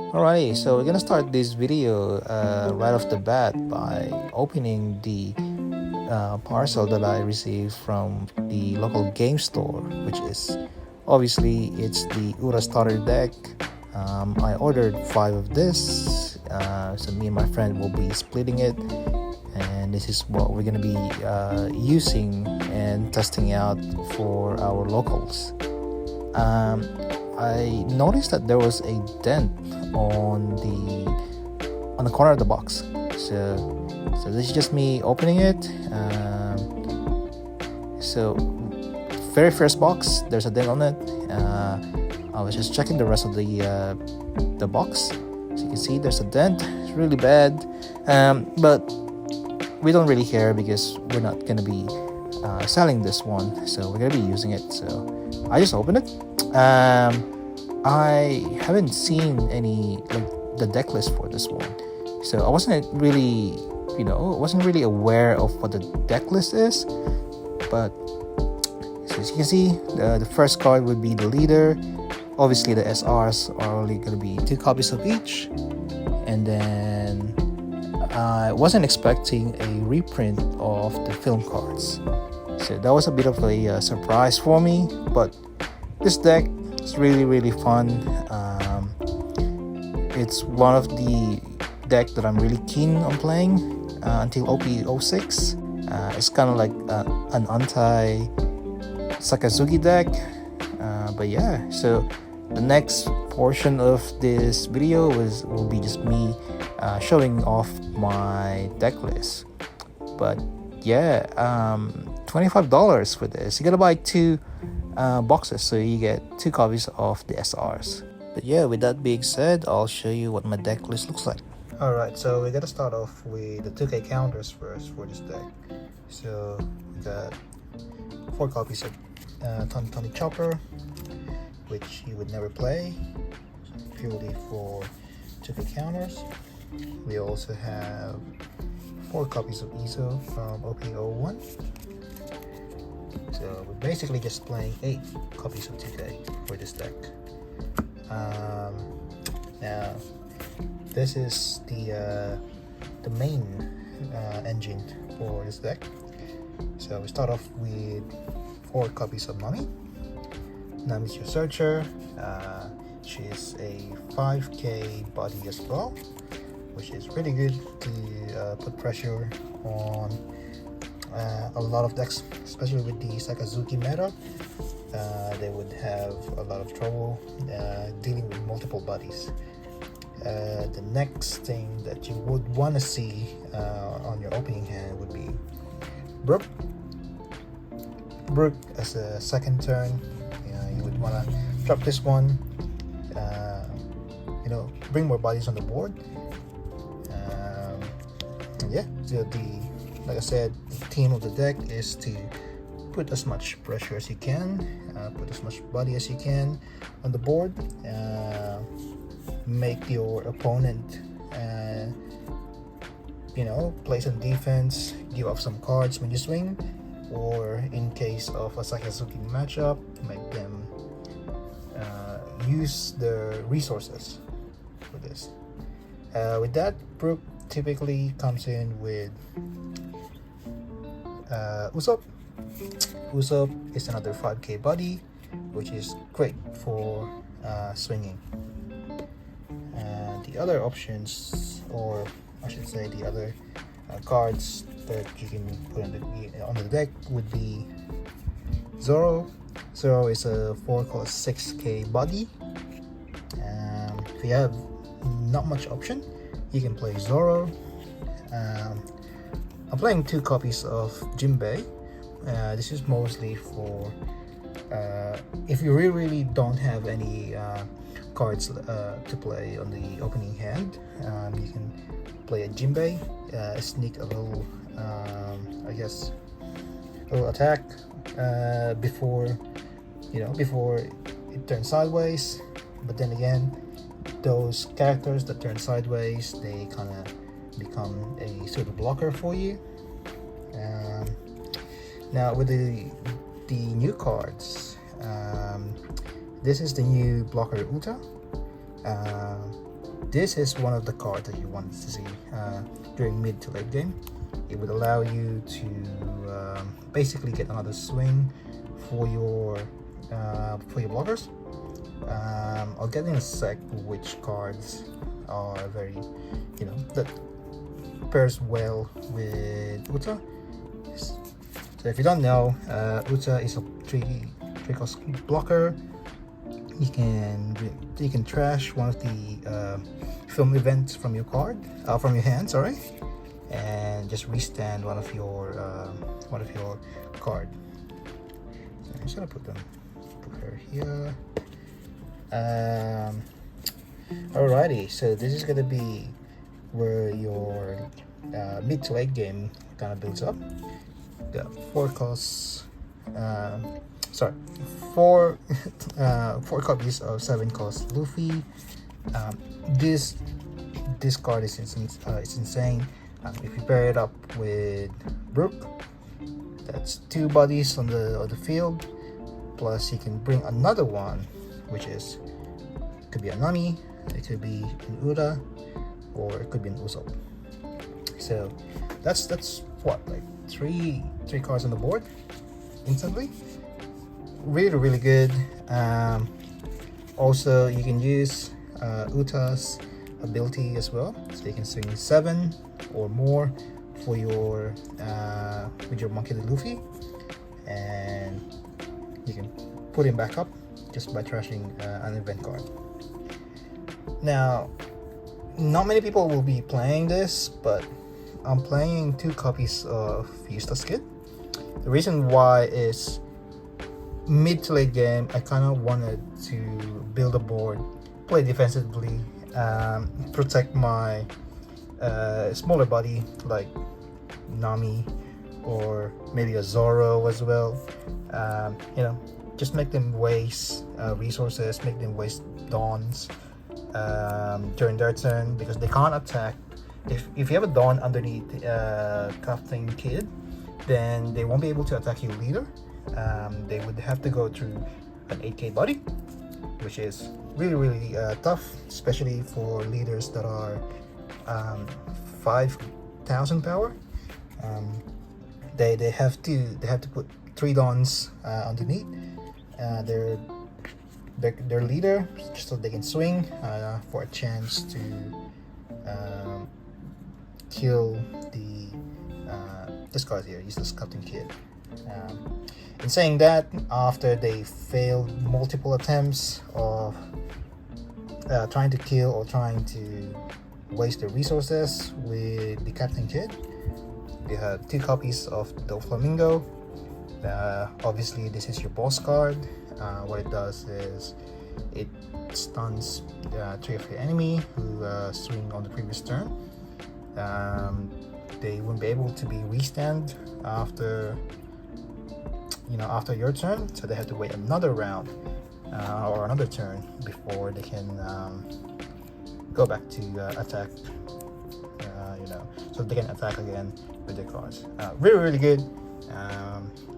Alrighty, so we're gonna start this video right off the bat by opening the parcel that I received from the local game store, which is obviously it's the UTA Starter deck. I ordered 5 of this, so me and my friend will be splitting it, and this is what we're gonna be using and testing out for our locals. I noticed that there was a dent on the corner of the box. So this is just me opening it. So very first box, there's a dent on it. I was just checking the rest of the box. So you can see there's a dent. It's really bad, but we don't really care because we're not gonna be selling this one. So we're gonna be using it. So I just opened it. I haven't seen any the deck list for this one, so I wasn't really aware of what the deck list is. But so as you can see, the first card would be the leader. Obviously the SRs are only going to be 2 copies of each, and then I wasn't expecting a reprint of the film cards, so that was a bit of a surprise for me. But this deck is really fun. It's one of the deck that I'm really keen on playing until OP-06. It's kind of like an anti-Sakazuki deck. But yeah, so the next portion of this video will be just me showing off my deck list. But yeah, $25 for this. You gotta buy 2 boxes, so you get 2 copies of the SRs. But yeah, with that being said, I'll show you what my deck list looks like. Alright, so we gotta start off with the 2K counters first for this deck. So we got 4 copies of Tony Chopper, which you would never play, purely for 2K counters. We also have 4 copies of Iso from OP-01. So we're basically just playing 8 copies of 2K for this deck. Now this is the main engine for this deck. So we start off with 4 copies of Nami. Nami's your searcher. She's a 5K body as well, which is really good to put pressure on a lot of decks, especially with the Sakazuki meta. They would have a lot of trouble dealing with multiple bodies. The next thing that you would want to see on your opening hand would be Brook. Brook as a second turn, you would want to drop this one, bring more bodies on the board. Yeah, like I said, the theme of the deck is to put as much pressure as you can, put as much body as you can on the board, make your opponent play some defense, give up some cards when you swing, or in case of a Sakazuki matchup, make them use their resources for this. With that, Brook typically comes in with Usopp. Usopp is another 5K body, which is great for swinging. The other options, or I should say the other cards that you can put on the deck would be Zoro. Zoro is a 6K body. If you have not much option, you can play Zoro. I'm playing 2 copies of Jinbei. This is mostly for if you really don't have any cards to play on the opening hand. You can play a Jinbei, sneak a little, a little attack before it turns sideways. But then again, those characters that turn sideways, they kind of become a sort of blocker for you. Now with the new cards, this is the new blocker Uta. this is one of the cards that you wanted to see during mid to late game. It would allow you to basically get another swing for your blockers. I'll get in a sec which cards are very, that pairs well with UTA. So if you don't know, UTA is a three cost blocker. You can trash one of the film events from your hand, sorry, and just restand one of your card. So I'm just gonna put her here. Alrighty, so this is gonna be where your mid to late game kind of builds up. Got four copies of 7 cost Luffy. This card is insane. If you pair it up with Brook, that's 2 bodies on the field. Plus, you can bring another one, which could be a Nami, it could be an Ura, or it could be an Usopp. So that's what, like three cards on the board instantly. Really good. Also, you can use Uta's ability as well, so you can swing 7 or more for your with your Monkey D. Luffy, and you can put him back up just by trashing an event card. Now, not many people will be playing this, but I'm playing 2 copies of Eustace Kid. The reason why is mid to late game, I kind of wanted to build a board, play defensively, protect my smaller body like Nami or maybe a Zoro as well. Just make them waste resources, make them waste dawns during their turn, because they can't attack. If you have a dawn underneath Captain Kid, then they won't be able to attack your leader. They would have to go through an 8k body, which is really tough, especially for leaders that are 5,000 power. They have to put 3 dawns underneath their leader, just so they can swing for a chance to kill this card here, useless Captain Kid. In saying that, after they failed multiple attempts of trying to kill or trying to waste their resources with the Captain Kid, they have 2 copies of the Flamingo. Obviously, this is your boss card. What it does is it stuns 3 of your enemy who swing on the previous turn. They won't be able to be restand after your turn, so they have to wait another round or another turn before they can go back to attack. So they can attack again with their cards. Really good.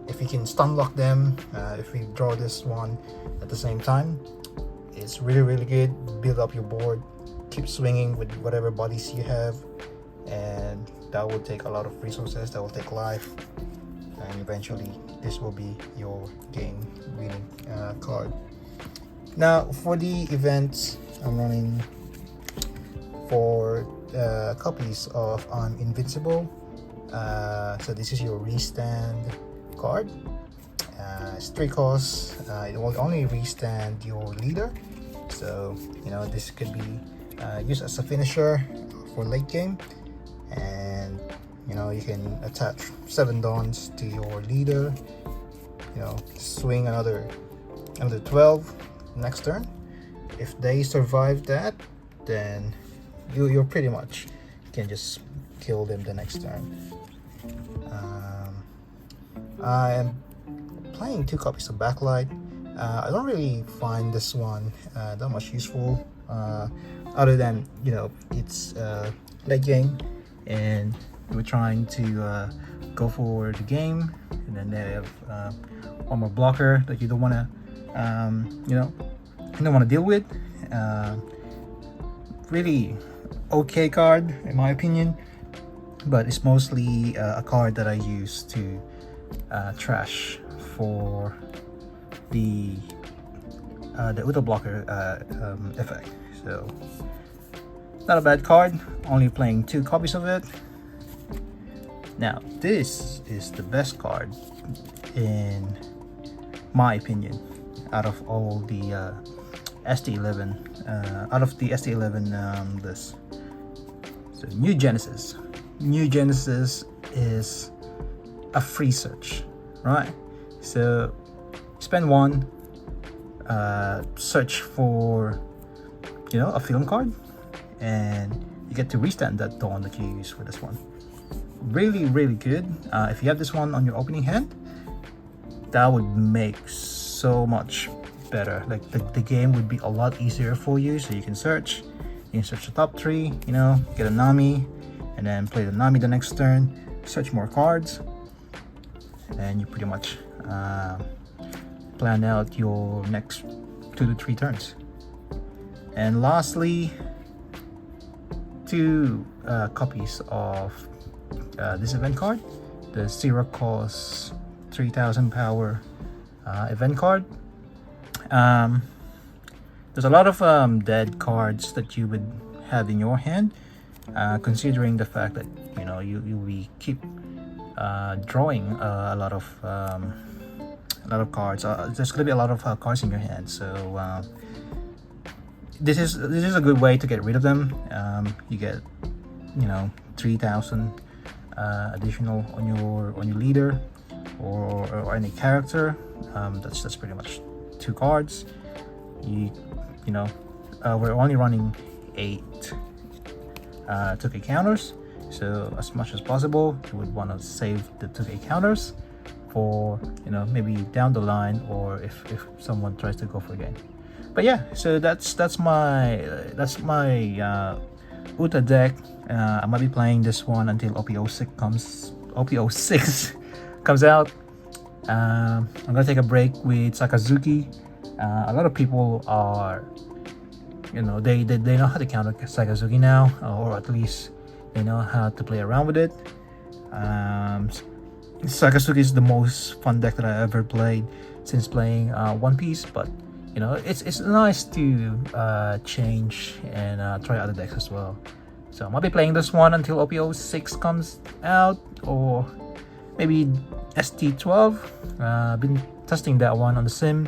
If you can stun lock them, if we draw this one at the same time, it's really good. Build up your board, keep swinging with whatever bodies you have, and that will take a lot of resources, that will take life, and eventually this will be your game winning card. Now for the events, I'm running 4 copies of I'm Invincible. So this is your restand card. It's 3 costs. It will only restand your leader, so this could be used as a finisher for late game, and you can attach 7 dawns to your leader, swing another 12 next turn. If they survive that, then you're pretty much can just kill them the next turn. I am playing 2 copies of Backlight. I don't really find this one that much useful, other than it's late game and we're trying to go for the game, and then they have one more blocker that you don't want to deal with. really okay card in my opinion, but it's mostly a card that I use to trash for the auto blocker effect. So not a bad card, only playing 2 copies of it. Now this is the best card in my opinion out of all the ST11 out of the ST11 list. So New Genesis is a free search, right? So spend 1, search for a film card, and you get to restand that Dawn that you use for this one. Really good. If you have this one on your opening hand, that would make so much better. Like the game would be a lot easier for you. So you can search the top 3, get a Nami, and then play the Nami the next turn, search more cards, and you pretty much plan out your next 2 to 3 turns. And lastly, 2 copies of this event card, the 0 cost 3000 power event card. There's a lot of dead cards that you would have in your hand, considering the fact that you keep drawing a lot of cards. There's gonna be a lot of cards in your hand, so this is a good way to get rid of them. You get 3000 additional on your leader or any character. That's pretty much 2 cards. We're only running 8 2K counters, so as much as possible you would want to save the 2K counters for maybe down the line, or if someone tries to go for a game. But yeah, so that's my UTA deck. I might be playing this one until OP-06 comes out. I'm gonna take a break with Sakazuki. A lot of people are, they know how to counter Sakazuki now, or at least they know how to play around with it. Sakazuki is the most fun deck that I ever played since playing One Piece, but it's nice to change and try other decks as well. So I might be playing this one until OP-06 comes out, or maybe ST12. I've been testing that one on the sim.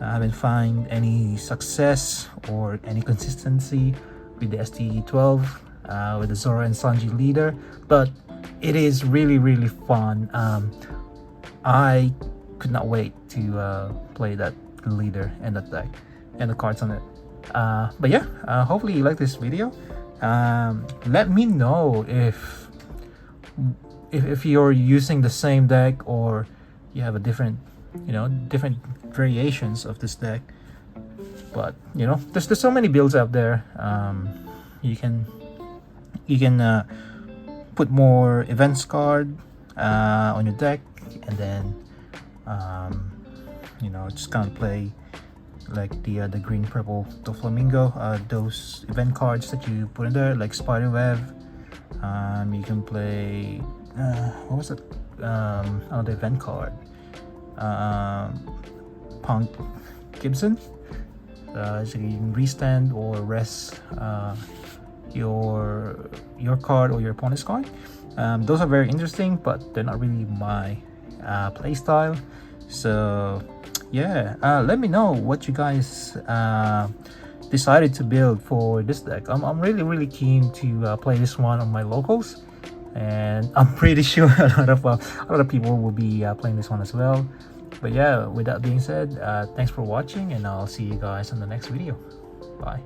I haven't found any success or any consistency with the ST12 with the Zoro and Sanji leader, but it is really fun. I could not wait to play that leader and that deck and the cards on it. But yeah, hopefully you like this video. Let me know if you're using the same deck, or you have a different variations of this deck. But there's so many builds out there. You can put more events card on your deck, and then just kind of play like the green purple Doflamingo, those event cards that you put in there, like Spiderweb. You can play what was it, the event card, Punk Gibson. So you can restand or rest your card or your opponent's card. Those are very interesting, but they're not really my play style. So yeah, let me know what you guys decided to build for this deck. I'm really keen to play this one on my locals, and I'm pretty sure a lot of people will be playing this one as well. But yeah, with that being said, thanks for watching, and I'll see you guys in the next video. Bye.